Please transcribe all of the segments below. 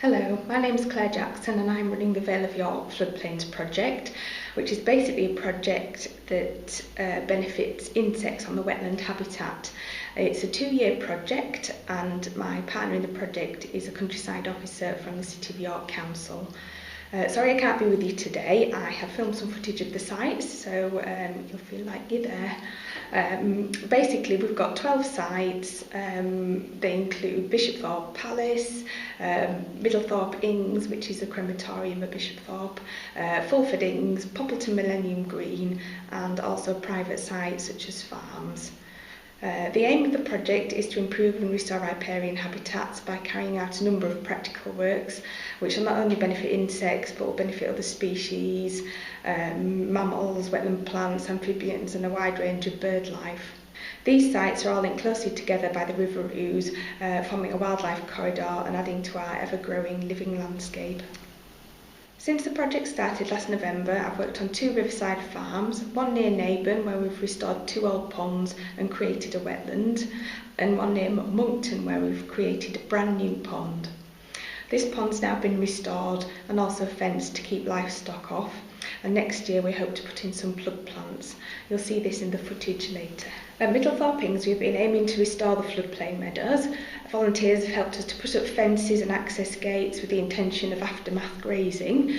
Hello, my name is Claire Jackson and I'm running the Vale of York Floodplains project, which is basically a project that benefits insects on the wetland habitat. It's a 2-year project and my partner in the project is a countryside officer from the City of York Council. Sorry I can't be with you today. I have filmed some footage of the sites, so you'll feel like you're there. Basically, we've got 12 sites. They include Bishopthorpe Palace, Middlethorpe Ings, which is a crematorium at Bishopthorpe, Fulford Ings, Poppleton Millennium Green, and also private sites such as farms. The aim of the project is to improve and restore riparian habitats by carrying out a number of practical works which will not only benefit insects but will benefit other species, mammals, wetland plants, amphibians and a wide range of bird life. These sites are all linked closely together by the River Ouse, forming a wildlife corridor and adding to our ever-growing living landscape. Since the project started last November, I've worked on 2 riverside farms, one near Naburn where we've restored 2 old ponds and created a wetland, and one near Monkton where we've created a brand new pond. This pond's now been restored and also fenced to keep livestock off, and next year we hope to put in some plug plants. You'll see this in the footage later. At Middlethorpe Ings we've been aiming to restore the floodplain meadows. Volunteers have helped us to put up fences and access gates with the intention of aftermath grazing.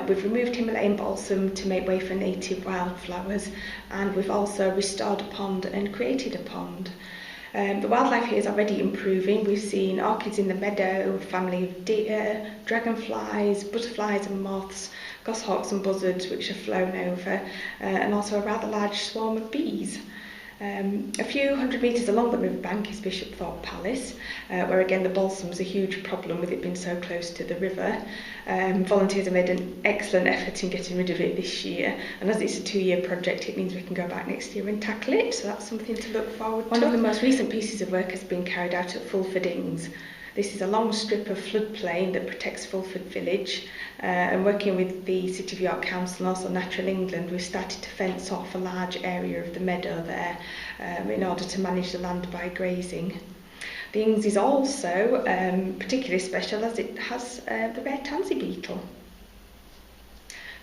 We've removed Himalayan balsam to make way for native wildflowers, and we've also restored a pond and created a pond. The wildlife here is already improving. We've seen orchids in the meadow, a family of deer, dragonflies, butterflies and moths, goshawks and buzzards which have flown over, and also a rather large swarm of bees. A few hundred metres along the riverbank is Bishopthorpe Palace, where again the balsam's a huge problem with it being so close to the river. Volunteers have made an excellent effort in getting rid of it this year, and as it's a 2-year project it means we can go back next year and tackle it, so that's something to look forward to. One of the most recent pieces of work has been carried out at Fulford Ings. This is a long strip of floodplain that protects Fulford village, and working with the City of York Council and also Natural England, we've started to fence off a large area of the meadow there in order to manage the land by grazing. The Ings is also particularly special as it has the rare Tansy Beetle.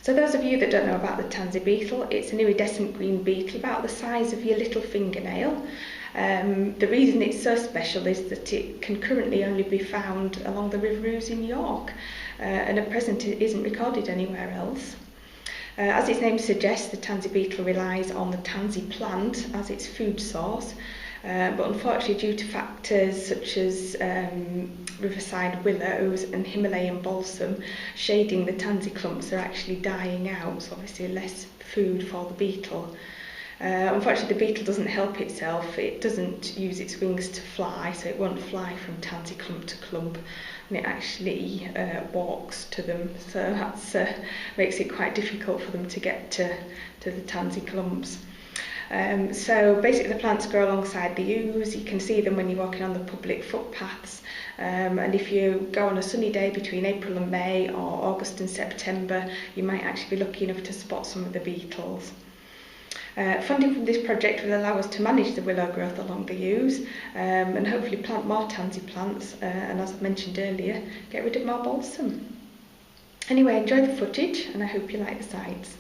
So those of you that don't know about the Tansy Beetle, it's an iridescent green beetle about the size of your little fingernail. The reason it's so special is that it can currently only be found along the River Ouse in York, and at present it isn't recorded anywhere else. As its name suggests, the Tansy Beetle relies on the tansy plant as its food source, but unfortunately due to factors such as riverside willows and Himalayan balsam shading the tansy clumps are actually dying out, so obviously less food for the beetle. Unfortunately the beetle doesn't help itself, it doesn't use its wings to fly, so it won't fly from tansy clump to clump, and it actually walks to them, so that makes it quite difficult for them to get to the tansy clumps. So basically the plants grow alongside the Ouse. You can see them when you're walking on the public footpaths, and if you go on a sunny day between April and May or August and September you might actually be lucky enough to spot some of the beetles. Funding from this project will allow us to manage the willow growth along the Ouse and hopefully plant more tansy plants and, as I mentioned earlier, get rid of more balsam. Anyway, enjoy the footage and I hope you like the sites.